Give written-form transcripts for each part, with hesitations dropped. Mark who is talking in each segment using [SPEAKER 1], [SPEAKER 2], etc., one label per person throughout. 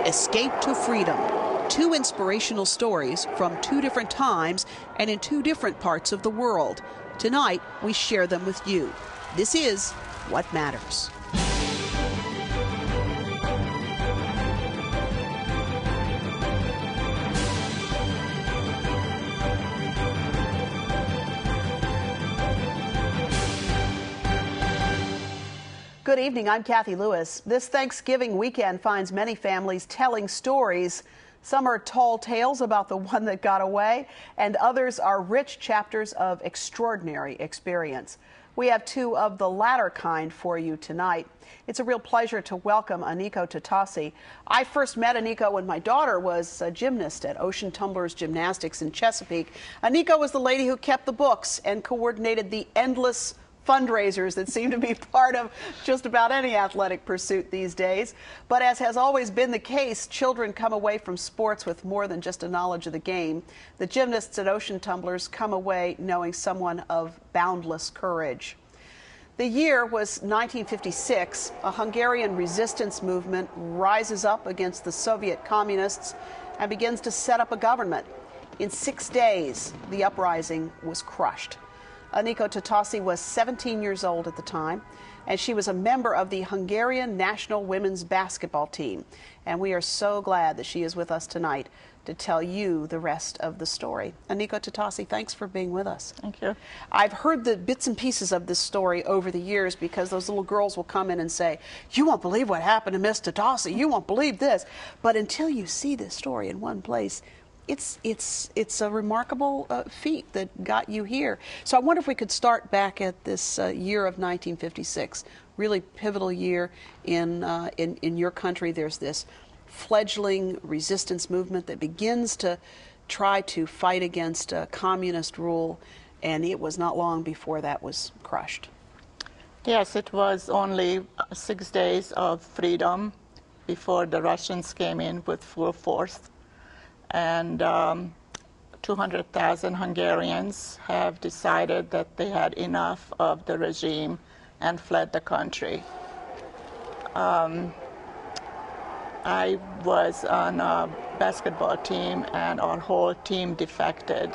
[SPEAKER 1] Escape to Freedom. 2 inspirational stories from 2 different times and in 2 different parts of the world. Tonight, we share them with you. This is What Matters. Good evening, I'm Kathy Lewis. This Thanksgiving weekend finds many families telling stories. Some are tall tales about the one that got away, and others are rich chapters of extraordinary experience. We have 2 of the latter kind for you tonight. It's a real pleasure to welcome Aniko Tottossy. I first met Aniko when my daughter was a gymnast at Ocean Tumblers Gymnastics in Chesapeake. Aniko was the lady who kept the books and coordinated the endless fundraisers that seem to be part of just about any athletic pursuit these days. But as has always been the case, children come away from sports with more than just a knowledge of the game. The gymnasts at Ocean Tumblers come away knowing someone of boundless courage. The year was 1956. A Hungarian resistance movement rises up against the Soviet communists and begins to set up a government. In 6 days, the uprising was crushed. Aniko Tottossy was 17 years old at the time, and she was a member of the Hungarian national women's basketball team. And we are so glad that she is with us tonight to tell you the rest of the story. Aniko Tottossy, thanks for being with us.
[SPEAKER 2] Thank you.
[SPEAKER 1] I've heard the bits and pieces of this story over the years because those little girls will come in and say, "You won't believe what happened to Miss Tottossy. You won't believe this." But until you see this story in one place, it's a remarkable feat that got you here. So I wonder if we could start back at this year of 1956, really pivotal year in your country. There's this fledgling resistance movement that begins to try to fight against communist rule, and it was not long before that was crushed.
[SPEAKER 2] Yes, it was only 6 days of freedom before the Russians came in with full force. And 200,000 Hungarians have decided that they had enough of the regime and fled the country. I was on a basketball team, and our whole team defected.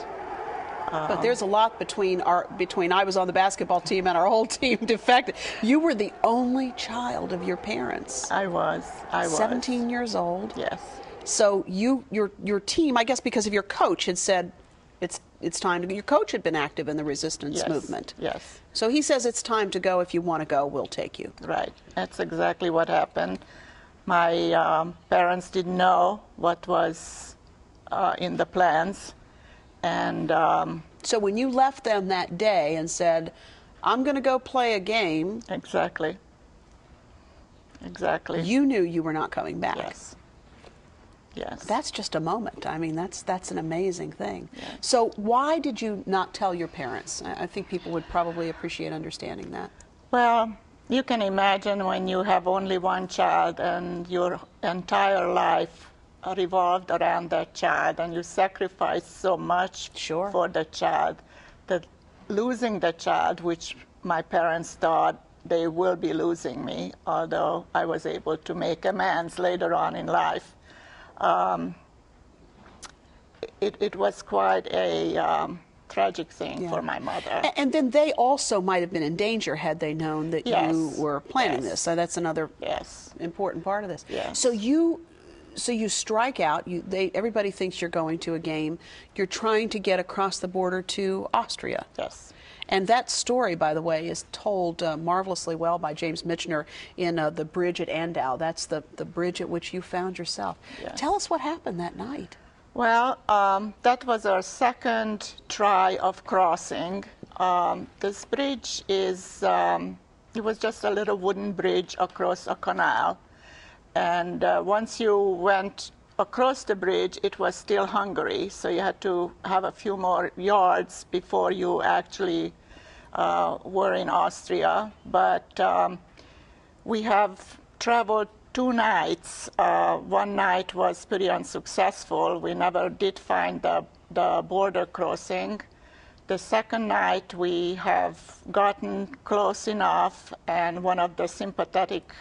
[SPEAKER 1] But there's a lot between I was on the basketball team and our whole team defected. You were the only child of your parents.
[SPEAKER 2] I was.
[SPEAKER 1] 17 years old.
[SPEAKER 2] Yes.
[SPEAKER 1] So your team, I guess because of your coach, had said it's time to go. Your coach had been active in the resistance movement.
[SPEAKER 2] Yes.
[SPEAKER 1] So he says it's time to go. If you want to go, we'll take you.
[SPEAKER 2] Right. That's exactly what happened. My parents didn't know what was in the plans. And
[SPEAKER 1] so when you left them that day and said, "I'm going to go play a game."
[SPEAKER 2] Exactly. Exactly.
[SPEAKER 1] You knew you were not coming back.
[SPEAKER 2] Yes. Yes.
[SPEAKER 1] That's just a moment. I mean, that's an amazing thing.
[SPEAKER 2] Yes.
[SPEAKER 1] So why did you not tell your parents? I think people would probably appreciate understanding that.
[SPEAKER 2] Well, you can imagine when you have only one child and your entire life revolved around that child, and you sacrifice so much for the child, that losing the child, which my parents thought they will be losing me, although I was able to make amends later on in life. It was quite a tragic thing for my mother.
[SPEAKER 1] And then they also might have been in danger had they known that you were planning this. So that's another important part of this.
[SPEAKER 2] Yes.
[SPEAKER 1] So you strike out. Everybody thinks you're going to a game. You're trying to get across the border to Austria.
[SPEAKER 2] Yes.
[SPEAKER 1] And that story, by the way, is told marvelously well by James Michener in The Bridge at Andau. That's the bridge at which you found yourself.
[SPEAKER 2] Yes.
[SPEAKER 1] Tell us what happened that night.
[SPEAKER 2] Well, that was our second try of crossing. This bridge is, it was just a little wooden bridge across a canal. And once you went across the bridge, it was still Hungary, so you had to have a few more yards before you actually were in Austria. But we have traveled 2 nights. One night was pretty unsuccessful. We never did find the border crossing. The second night we have gotten close enough, and one of the sympathetic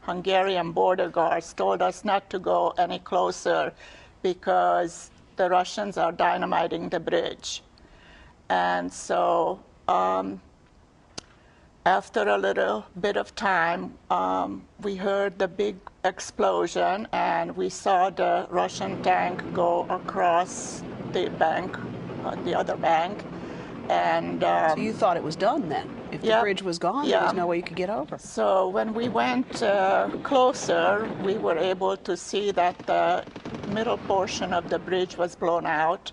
[SPEAKER 2] Hungarian border guards told us not to go any closer because the Russians are dynamiting the bridge. And so after a little bit of time, we heard the big explosion, and we saw the Russian tank go across the bank, the other bank. And
[SPEAKER 1] so you thought it was done then? If the bridge was gone, there was no way you could get over.
[SPEAKER 2] So when we went closer, we were able to see that the middle portion of the bridge was blown out,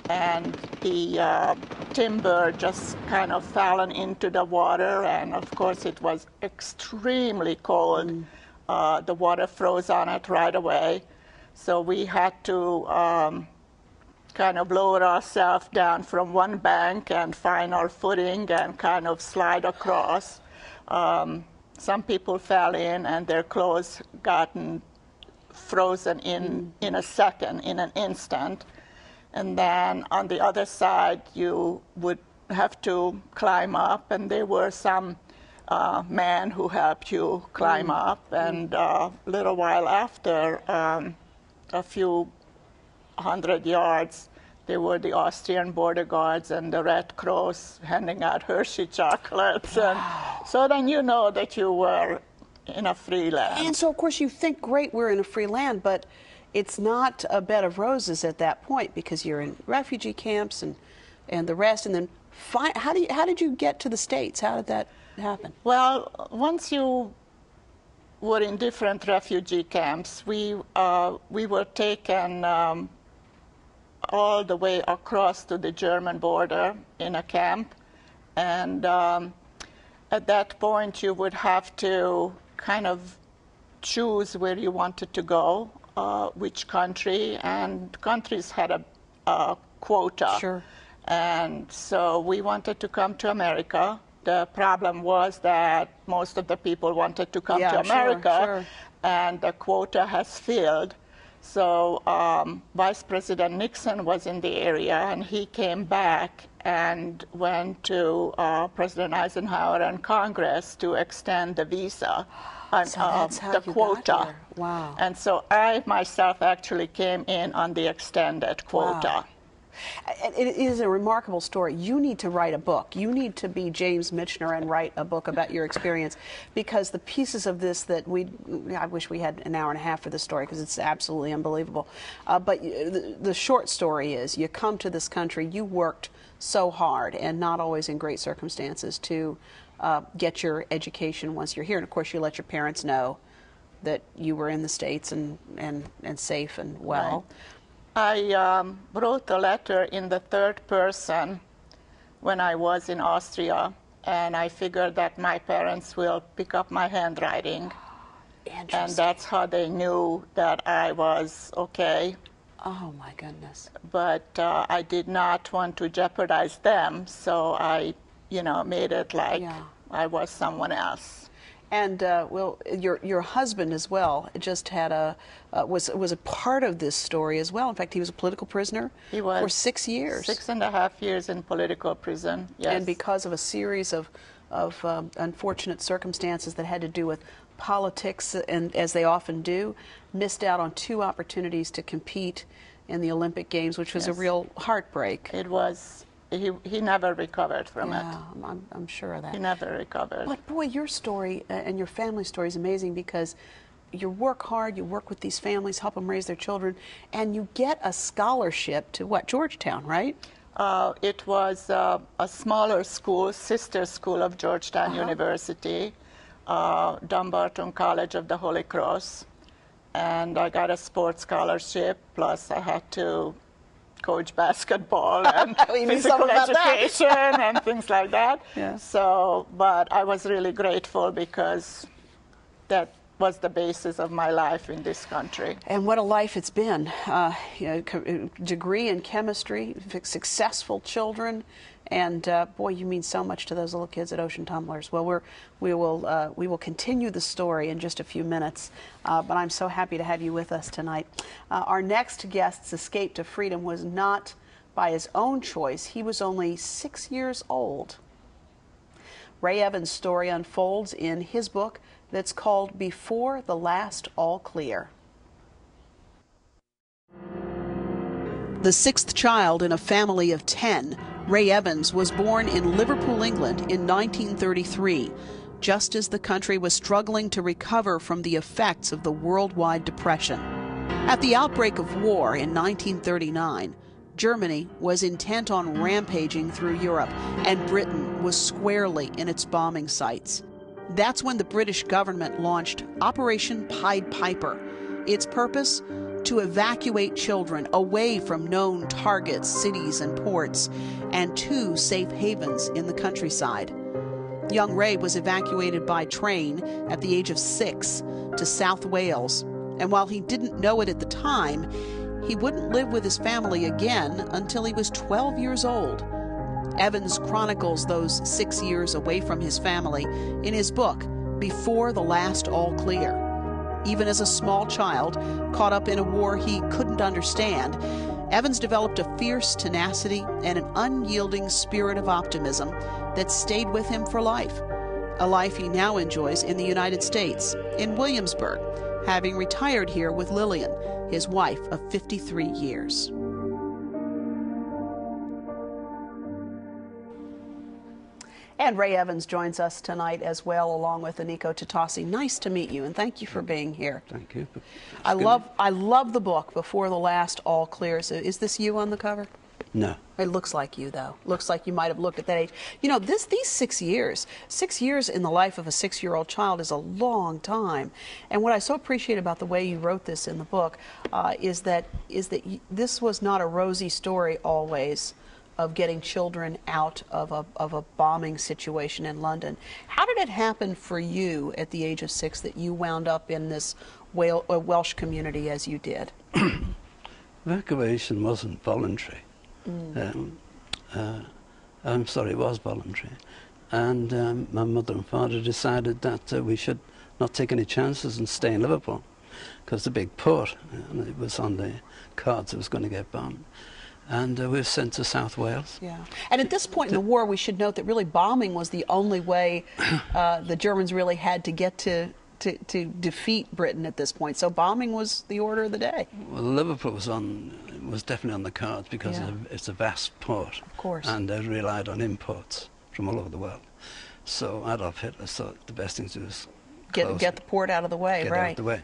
[SPEAKER 2] and the timber just kind of fallen into the water, and of course it was extremely cold. The water froze on it right away, so we had to kind of lower ourselves down from one bank and find our footing and kind of slide across. Some people fell in and their clothes gotten frozen in a second, in an instant. And then on the other side, you would have to climb up, and there were some men who helped you climb up. And a little while after, a few 100 yards, there were the Austrian border guards and the Red Cross handing out Hershey chocolates.
[SPEAKER 1] Wow.
[SPEAKER 2] And so then you know that you were in a free land.
[SPEAKER 1] And so, of course, you think, great, we're in a free land, but it's not a bed of roses at that point, because you're in refugee camps and the rest. And then how did you get to the States? How did that happen?
[SPEAKER 2] Well, once you were in different refugee camps, we were taken all the way across to the German border in a camp. And at that point, you would have to kind of choose where you wanted to go, which country, and countries had a quota.
[SPEAKER 1] Sure.
[SPEAKER 2] And so we wanted to come to America. The problem was that most of the people wanted to come to America,
[SPEAKER 1] sure.
[SPEAKER 2] And the quota has filled. So Vice President Nixon was in the area, and he came back and went to President Eisenhower and Congress to extend the visa,
[SPEAKER 1] So that's how
[SPEAKER 2] the
[SPEAKER 1] you
[SPEAKER 2] quota.
[SPEAKER 1] got here. Wow.
[SPEAKER 2] And so I myself actually came in on the extended quota.
[SPEAKER 1] Wow. It is a remarkable story. You need to write a book. You need to be James Michener and write a book about your experience, because the pieces of this that I wish we had an hour and a half for this story, because it's absolutely unbelievable. But the short story is, you come to this country, you worked so hard, and not always in great circumstances, to get your education once you're here. And of course, you let your parents know that you were in the States and safe and well.
[SPEAKER 2] Right. I wrote a letter in the third person when I was in Austria, and I figured that my parents will pick up my handwriting.
[SPEAKER 1] Interesting.
[SPEAKER 2] And that's how they knew that I was okay.
[SPEAKER 1] Oh, my goodness.
[SPEAKER 2] But I did not want to jeopardize them, so I, made it like I was someone else.
[SPEAKER 1] And well, your husband as well just had was a part of this story as well. In fact, he was a political prisoner for 6 years.
[SPEAKER 2] 6.5 years in political prison. Yes.
[SPEAKER 1] And because of a series of unfortunate circumstances that had to do with politics, and as they often do, missed out on 2 opportunities to compete in the Olympic Games, which was a real heartbreak.
[SPEAKER 2] It was. He never recovered from it.
[SPEAKER 1] I'm sure of that.
[SPEAKER 2] He never recovered.
[SPEAKER 1] But boy, your story and your family story is amazing, because you work hard, you work with these families, help them raise their children, and you get a scholarship to what, Georgetown, right?
[SPEAKER 2] It was a smaller school, sister school of Georgetown University, Dumbarton College of the Holy Cross. And I got a sports scholarship, plus I had to coach basketball and physical education and things like that.
[SPEAKER 1] Yeah.
[SPEAKER 2] So, but I was really grateful, because that was the basis of my life in this country. And
[SPEAKER 1] what a life it's been. Degree in chemistry, successful children, and boy, you mean so much to those little kids at Ocean Tumblers. Well, we will continue the story in just a few minutes, but I'm so happy to have you with us tonight. Our next guest's escape to freedom was not by his own choice. He was only 6 years old. Ray Evans' story unfolds in his book, that's called Before the Last All Clear. The sixth child in a family of 10, Ray Evans was born in Liverpool, England in 1933, just as the country was struggling to recover from the effects of the worldwide depression. At the outbreak of war in 1939, Germany was intent on rampaging through Europe, and Britain was squarely in its bombing sights. That's when the British government launched Operation Pied Piper. Its purpose? To evacuate children away from known targets, cities, and ports, and to safe havens in the countryside. Young Ray was evacuated by train at the age of 6 to South Wales, and while he didn't know it at the time, he wouldn't live with his family again until he was 12 years old. Evans chronicles those 6 years away from his family in his book, Before the Last All Clear. Even as a small child, caught up in a war he couldn't understand, Evans developed a fierce tenacity and an unyielding spirit of optimism that stayed with him for life. A life he now enjoys in the United States, in Williamsburg, having retired here with Lillian, his wife of 53 years. And Ray Evans joins us tonight as well, along with Aniko Tottossy. Nice to meet you, and thank you for being here.
[SPEAKER 3] Thank you.
[SPEAKER 1] I love the book, Before the Last All Clear. So is this you on the cover?
[SPEAKER 3] No.
[SPEAKER 1] It looks like you, though. Looks like you might have looked at that age. You know, these 6 years in the life of a 6-year-old child is a long time. And what I so appreciate about the way you wrote this in the book is that this was not a rosy story always of getting children out of a bombing situation in London. How did it happen for you at the age of 6 that you wound up in this Welsh community as you did?
[SPEAKER 3] Evacuation wasn't voluntary. I'm sorry, it was voluntary. And my mother and father decided that we should not take any chances and stay in Liverpool, because the big port, and it was on the cards it was going to get bombed. And we were sent to South Wales.
[SPEAKER 1] Yeah. And at this point in the war, we should note that really bombing was the only way the Germans really had to get to defeat Britain at this point. So bombing was the order of the day.
[SPEAKER 3] Well, Liverpool was definitely on the cards because it's a vast port.
[SPEAKER 1] Of course.
[SPEAKER 3] And they relied on imports from all over the world. So Adolf Hitler thought the best thing to do was
[SPEAKER 1] get the port out of the way,
[SPEAKER 3] get
[SPEAKER 1] right?
[SPEAKER 3] out of the way.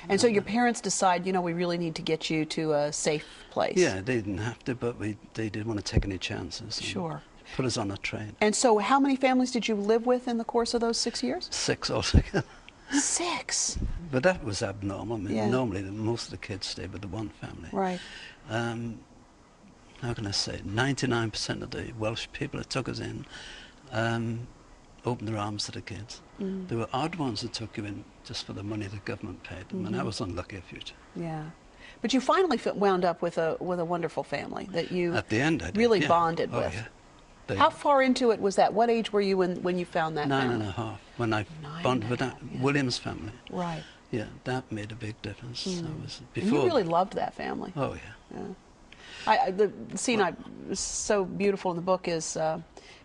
[SPEAKER 1] And so your parents decide, you know, we really need to get you to a safe place.
[SPEAKER 3] Yeah, they didn't have to, but they didn't want to take any chances.
[SPEAKER 1] Sure.
[SPEAKER 3] Put us on a train.
[SPEAKER 1] And so how many families did you live with in the course of those 6 years?
[SPEAKER 3] 6 altogether.
[SPEAKER 1] 6?
[SPEAKER 3] But that was abnormal. I mean,
[SPEAKER 1] Yeah.
[SPEAKER 3] normally most of the kids stayed with the one family.
[SPEAKER 1] Right.
[SPEAKER 3] How can I say? 99% of the Welsh people that took us in opened their arms to the kids. There were odd ones that took you in just for the money the government paid them, and I was unlucky a few times.
[SPEAKER 1] Yeah. But you finally wound up with a wonderful family that you
[SPEAKER 3] At the end, I did,
[SPEAKER 1] really
[SPEAKER 3] yeah.
[SPEAKER 1] bonded
[SPEAKER 3] Oh,
[SPEAKER 1] with.
[SPEAKER 3] yeah.
[SPEAKER 1] How far into it was that? What age were you when you found that family?
[SPEAKER 3] 9.5. When I
[SPEAKER 1] 9
[SPEAKER 3] bonded with
[SPEAKER 1] and a
[SPEAKER 3] that
[SPEAKER 1] half, yeah.
[SPEAKER 3] Williams family.
[SPEAKER 1] Right.
[SPEAKER 3] Yeah, that made a big difference. That was
[SPEAKER 1] And
[SPEAKER 3] before.
[SPEAKER 1] you really loved that family.
[SPEAKER 3] Oh yeah.
[SPEAKER 1] Yeah. The scene is so beautiful in the book is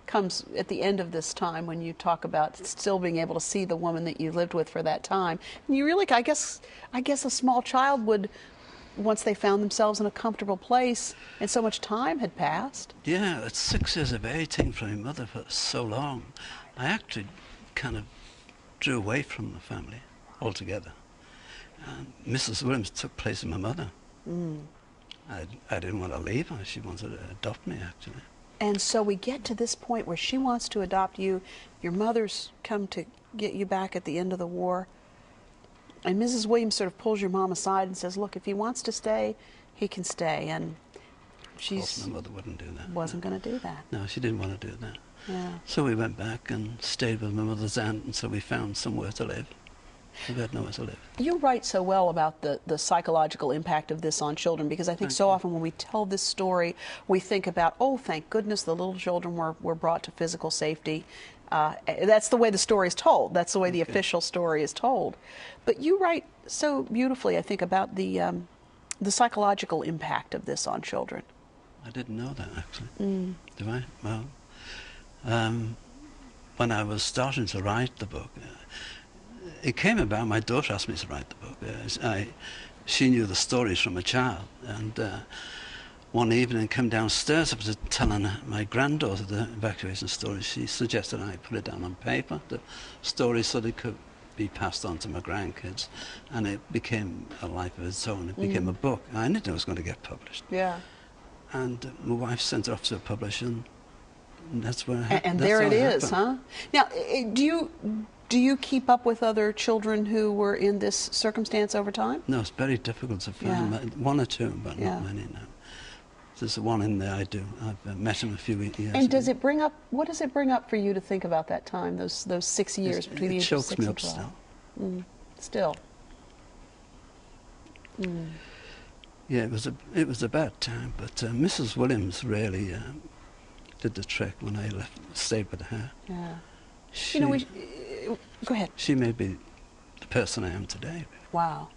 [SPEAKER 1] comes at the end of this time when you talk about still being able to see the woman that you lived with for that time. And you really, I guess a small child would, once they found themselves in a comfortable place and so much time had passed.
[SPEAKER 3] Yeah, it's 6 years of waiting for my mother for so long. I actually kind of drew away from the family altogether. And Mrs. Williams took place of my mother. I didn't want to leave her. She wanted to adopt me, actually.
[SPEAKER 1] And so we get to this point where she wants to adopt you. Your mother's come to get you back at the end of the war. And Mrs. Williams sort of pulls your mom aside and says, look, if he wants to stay, he can stay. And
[SPEAKER 3] Of course, my mother wouldn't do that.
[SPEAKER 1] Wasn't going to do that.
[SPEAKER 3] No, she didn't want to do that.
[SPEAKER 1] Yeah.
[SPEAKER 3] So we went back and stayed with my mother's aunt until we found somewhere to live. We had nowhere to live.
[SPEAKER 1] You write so well about the psychological impact of this on children, because I think so often when we tell this story, we think about, oh, thank goodness the little children were brought to physical safety. That's the way the story is told. That's the way the official story is told. But you write so beautifully, I think, about the psychological impact of this on children.
[SPEAKER 3] I didn't know that, actually. Do I? Well, when I was starting to write the book, it came about, my daughter asked me to write the book. She knew the stories from a child, and one evening came downstairs, I was telling my granddaughter the evacuation story. She suggested I put it down on paper, the story, so they could be passed on to my grandkids, and it became a life of its own. It became a book. I didn't know it was going to get published.
[SPEAKER 1] Yeah.
[SPEAKER 3] And my wife sent it off to a publisher, and that's where
[SPEAKER 1] and there it is, huh? Now, do you keep up with other children who were in this circumstance over time?
[SPEAKER 3] No, it's very difficult to find. One or two, but not many now. There's one in there I do. I've met him a few years ago.
[SPEAKER 1] And does it bring up, what does it bring up for you to think about that time, those 6 years between the ages of 6 and 12? It chokes me up still. Still?
[SPEAKER 3] Yeah, it was a bad time, but Mrs. Williams really did the trick when I stayed with her. Yeah.
[SPEAKER 1] Go ahead.
[SPEAKER 3] She made me the person I am today.
[SPEAKER 1] Wow.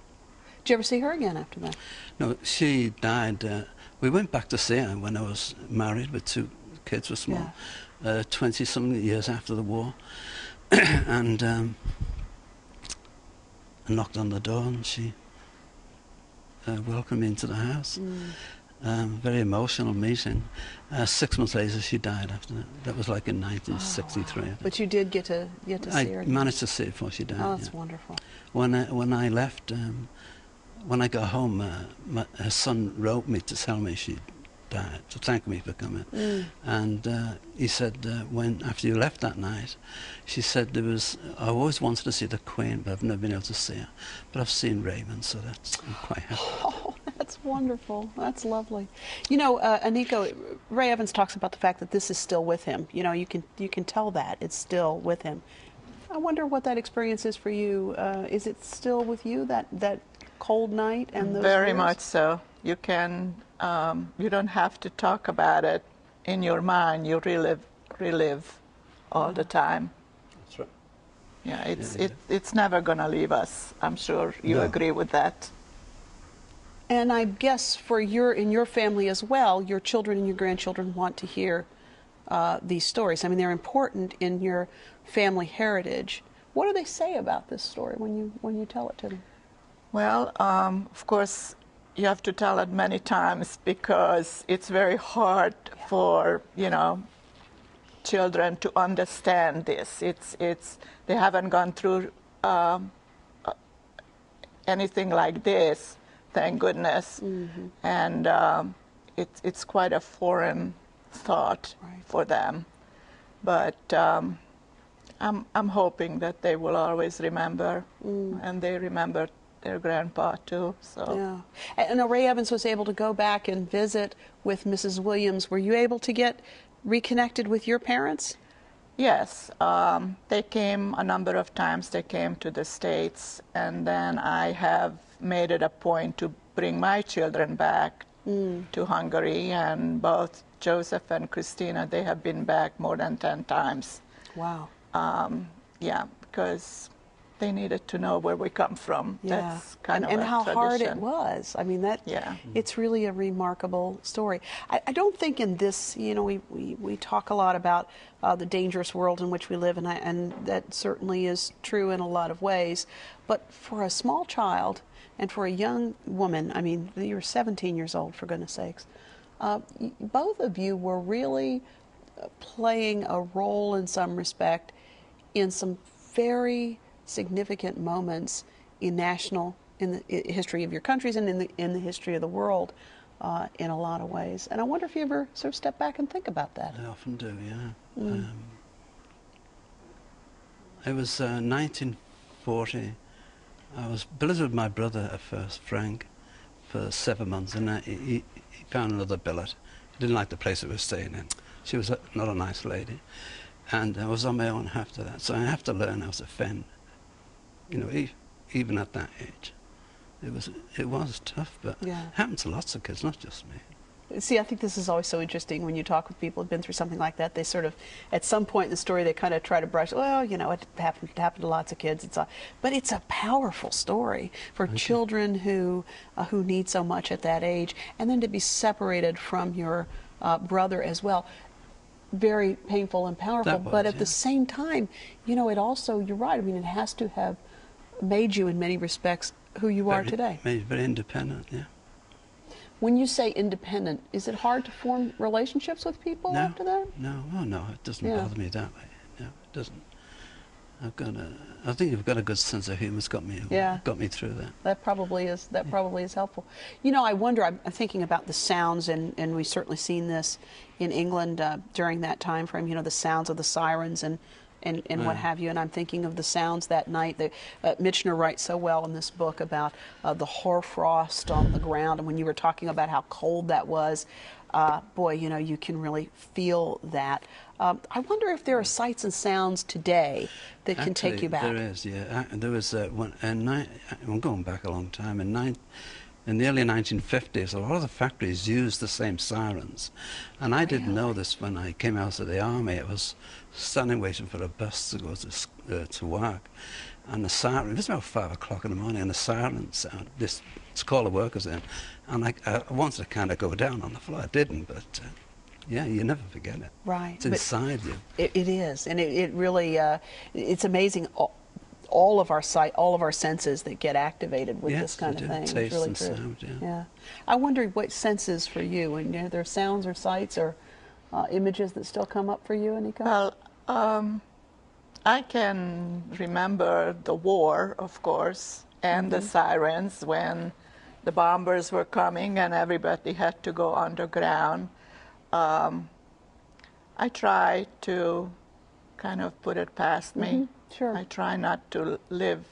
[SPEAKER 1] Did you ever see her again after that?
[SPEAKER 3] No, she died. We went back to see her when I was married with 2 kids were small, 20-something years after the war. And I knocked on the door, and she welcomed me into the house. Very emotional meeting. 6 months later, she died after that. That was like in 1963.
[SPEAKER 1] Oh, wow. But you did get to see her?
[SPEAKER 3] I managed to see her before she died.
[SPEAKER 1] Oh, that's wonderful.
[SPEAKER 3] When I left, when I got home, her son wrote me to tell me she died, to thank me for coming. And he said, after you left that night, she said, I always wanted to see the Queen, but I've never been able to see her. But I've seen Raymond, so I'm quite happy.
[SPEAKER 1] Oh, that's wonderful. That's lovely. You know, Aniko, Ray Evans talks about the fact that this is still with him. You know, you can tell that it's still with him. I wonder what that experience is for you. Is it still with you, that cold night and those
[SPEAKER 2] Very
[SPEAKER 1] years?
[SPEAKER 2] much so. You can, you don't have to talk about it in your mind. You relive all the time.
[SPEAKER 3] That's right.
[SPEAKER 2] Yeah, it's never going to leave us. I'm sure you agree with that.
[SPEAKER 1] And I guess in your family as well, your children and your grandchildren want to hear these stories. I mean, they're important in your family heritage. What do they say about this story when you tell it to them?
[SPEAKER 2] Well, of course, you have to tell it many times because it's very hard for, children to understand this. They haven't gone through anything like this, thank goodness. And it's quite a foreign thought for them. But I'm hoping that they will always remember, and they remember their grandpa too. So.
[SPEAKER 1] Yeah. And Ray Evans was able to go back and visit with Mrs. Williams. Were you able to get reconnected with your parents?
[SPEAKER 2] Yes. They came a number of times. They came to the States, and then I have made it a point to bring my children back to Hungary, and both Joseph and Christina, they have been back more than 10 times.
[SPEAKER 1] Wow.
[SPEAKER 2] Yeah, because they needed to know where we come from.
[SPEAKER 1] Yeah.
[SPEAKER 2] That's kind of
[SPEAKER 1] and
[SPEAKER 2] a
[SPEAKER 1] how
[SPEAKER 2] tradition.
[SPEAKER 1] hard it was. I mean, it's really a remarkable story. I don't think in this, we talk a lot about the dangerous world in which we live, and that certainly is true in a lot of ways. But for a small child and for a young woman, I mean, you were 17 years old, for goodness sakes, both of you were really playing a role in some respect in some very significant moments in the history of your countries and in the history of the world in a lot of ways. And I wonder if you ever sort of step back and think about that.
[SPEAKER 3] I often do, yeah. It was 1940. I was billeted with my brother at first, Frank, for 7 months, and he found another billet. He didn't like the place we were staying in. She was not a nice lady. And I was on my own after that. So I have to learn how to fend. Even at that age. It was tough, but it happened to lots of kids, not just me.
[SPEAKER 1] See, I think this is always so interesting when you talk with people who've been through something like that. They sort of, at some point in the story, they kind of try to brush, well, it happened to lots of kids. But it's a powerful story for children who need so much at that age, and then to be separated from your brother as well. Very painful and powerful, but at the same time, it also, you're right, I mean, it has to have made you in many respects who you are today.
[SPEAKER 3] Made very independent, yeah.
[SPEAKER 1] When you say independent, is it hard to form relationships with people after that?
[SPEAKER 3] No, oh no, it doesn't bother me that way. No, it doesn't. I think you've got a good sense of humor. It's got me through that.
[SPEAKER 1] That probably is helpful. You know, I wonder. I'm thinking about the sounds, and we've certainly seen this in England during that time frame. You know, the sounds of the sirens and what have you. And I'm thinking of the sounds that night. Michener writes so well in this book about the hoarfrost on the ground, and when you were talking about how cold that was, boy, you know, you can really feel that. I wonder if there are sights and sounds today that can take you back.
[SPEAKER 3] There is, yeah. There was one, I'm going back a long time. In the early 1950s, a lot of the factories used the same sirens. And I didn't know this when I came out of the army. I was standing waiting for a bus to go to work. And the siren, it was about 5 o'clock in the morning, and the siren sound, this call the workers in. And I wanted to kind of go down on the floor. I didn't, but yeah, you never forget it.
[SPEAKER 1] Right.
[SPEAKER 3] It's inside you.
[SPEAKER 1] It is, and it really, it's amazing. All of our senses that get activated with this kind of thing.
[SPEAKER 3] Taste
[SPEAKER 1] it's really
[SPEAKER 3] and
[SPEAKER 1] true.
[SPEAKER 3] sound,
[SPEAKER 1] Yeah. I wonder what senses for you, and are there sounds or sights or images that still come up for you, Aniko?
[SPEAKER 2] Well, I can remember the war, of course, and the sirens when the bombers were coming and everybody had to go underground. I try to kind of put it past me.
[SPEAKER 1] Sure.
[SPEAKER 2] I try not to live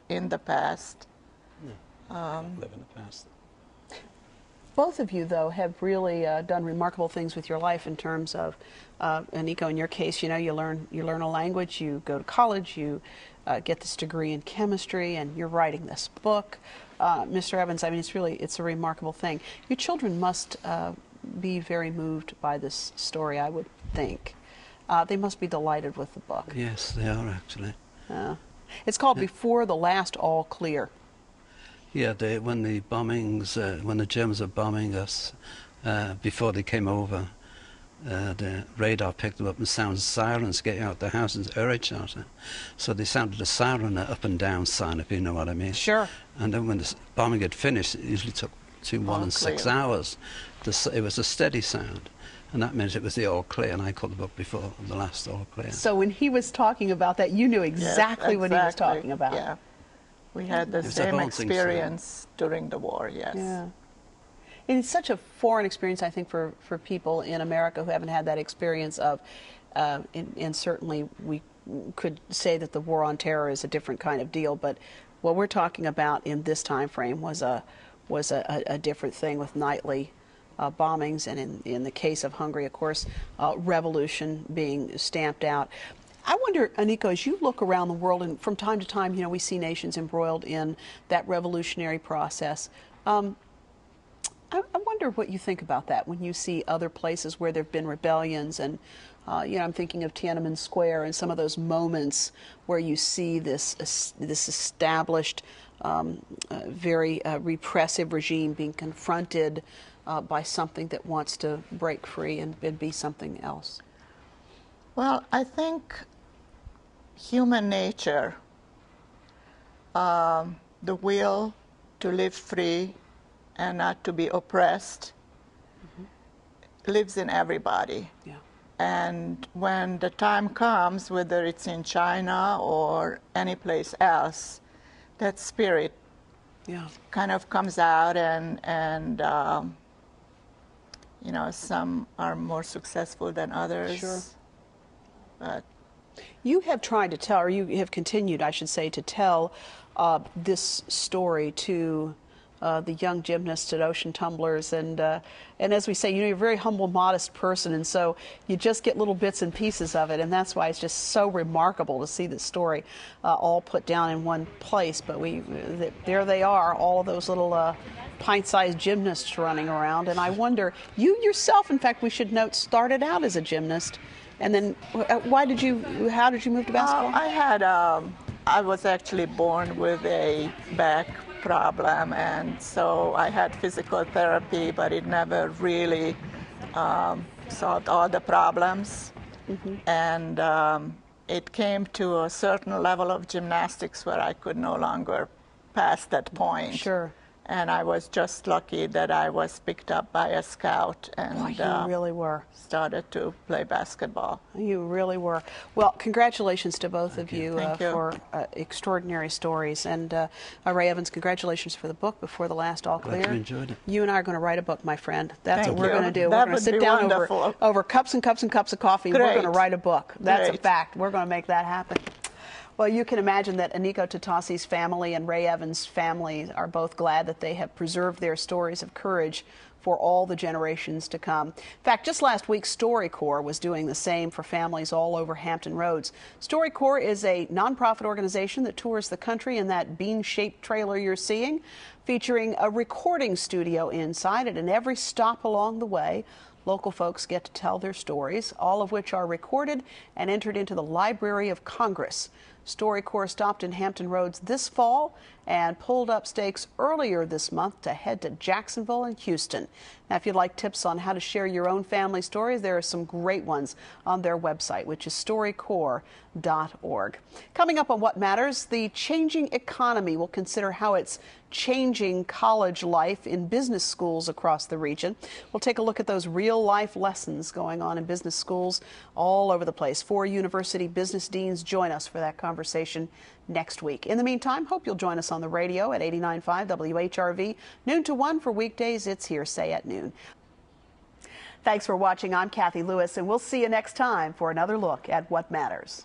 [SPEAKER 2] in the past.
[SPEAKER 3] Live in the past.
[SPEAKER 1] Both of you, though, have really done remarkable things with your life in terms of, Aniko, in your case, you know, you learn a language, you go to college, you get this degree in chemistry, and you're writing this book. Mr. Evans, I mean, it's a remarkable thing. Your children must be very moved by this story, I would think. They must be delighted with the book.
[SPEAKER 3] Yes, they are actually.
[SPEAKER 1] It's called Before the Last All Clear.
[SPEAKER 3] Yeah, when the bombings, when the Germans were bombing us, before they came over, the radar picked them up and sounded sirens getting out the house in Evacuation. So they sounded a siren, an up and down sign, if you know what I mean.
[SPEAKER 1] Sure.
[SPEAKER 3] And then when the bombing had finished, it usually took between 1 and 6 hours. It was a steady sound. And that meant it was the all clear, and I called the book Before the Last All Clear.
[SPEAKER 1] So when he was talking about that, you knew exactly what he was talking about.
[SPEAKER 2] Yeah. We had the same experience during the war, yes.
[SPEAKER 1] Yeah. And it's such a foreign experience, I think, for people in America who haven't had that experience of, and certainly we could say that the war on terror is a different kind of deal, but what we're talking about in this time frame was a different thing with nightly bombings, and in the case of Hungary, of course, revolution being stamped out. I wonder, Aniko, as you look around the world, and from time to time, you know, we see nations embroiled in that revolutionary process. I wonder what you think about that when you see other places where there have been rebellions, and you know, I'm thinking of Tiananmen Square and some of those moments where you see this established, very repressive regime being confronted by something that wants to break free and be something else.
[SPEAKER 2] Well, I think human nature, the will to live free and not to be oppressed, lives in everybody.
[SPEAKER 1] Yeah.
[SPEAKER 2] And when the time comes, whether it's in China or any place else, that spirit kind of comes out, and you know, some are more successful than others.
[SPEAKER 1] Sure.
[SPEAKER 2] But
[SPEAKER 1] you have tried to tell, or you have continued, I should say, to tell this story to the young gymnasts at Ocean Tumblers, and as we say, you know, you're a very humble, modest person, and so you just get little bits and pieces of it, and that's why it's just so remarkable to see this story all put down in one place. But there they are, all of those little pint-sized gymnasts running around, and I wonder, you yourself, in fact, we should note, started out as a gymnast, and then how did you move to basketball?
[SPEAKER 2] I was actually born with a back problem, and so I had physical therapy, but it never really solved all the problems. And it came to a certain level of gymnastics where I could no longer pass that point.
[SPEAKER 1] Sure.
[SPEAKER 2] And I was just lucky that I was picked up by a scout and
[SPEAKER 1] Boy, you really were.
[SPEAKER 2] started to play basketball.
[SPEAKER 1] You really were. Well, congratulations to both of you,
[SPEAKER 2] Thank you.
[SPEAKER 1] for extraordinary stories. And Ray Evans, congratulations for the book, Before the Last All Clear.
[SPEAKER 3] Glad you enjoyed it.
[SPEAKER 1] You and I are going to write a book, my friend. That's
[SPEAKER 2] Thank
[SPEAKER 1] what we're
[SPEAKER 2] you.
[SPEAKER 1] going to do.
[SPEAKER 2] That
[SPEAKER 1] We're going to
[SPEAKER 2] would
[SPEAKER 1] sit
[SPEAKER 2] be
[SPEAKER 1] down
[SPEAKER 2] wonderful.
[SPEAKER 1] over cups and cups and cups of coffee. We're going to
[SPEAKER 2] Great.
[SPEAKER 1] write a book. That's a
[SPEAKER 2] Great.
[SPEAKER 1] fact. We're going to make that happen. Well, you can imagine that Aniko Tottossy's family and Ray Evans' family are both glad that they have preserved their stories of courage for all the generations to come. In fact, just last week, StoryCorps was doing the same for families all over Hampton Roads. StoryCorps is a nonprofit organization that tours the country in that bean-shaped trailer you're seeing, featuring a recording studio inside it, and every stop along the way, local folks get to tell their stories, all of which are recorded and entered into the Library of Congress. StoryCorps stopped in Hampton Roads this fall and pulled up stakes earlier this month to head to Jacksonville and Houston. Now, if you'd like tips on how to share your own family stories, there are some great ones on their website, which is storycorps.org. Coming up on What Matters, the changing economy. We'll consider how it's changing college life in business schools across the region. We'll take a look at those real-life lessons going on in business schools all over the place. 4 university business deans join us for that conversation next week. In the meantime, hope you'll join us on the radio at 89.5 WHRV, noon to 1 for weekdays. It's Hearsay at noon. Thanks for watching. I'm Kathy Lewis, and we'll see you next time for another look at What Matters.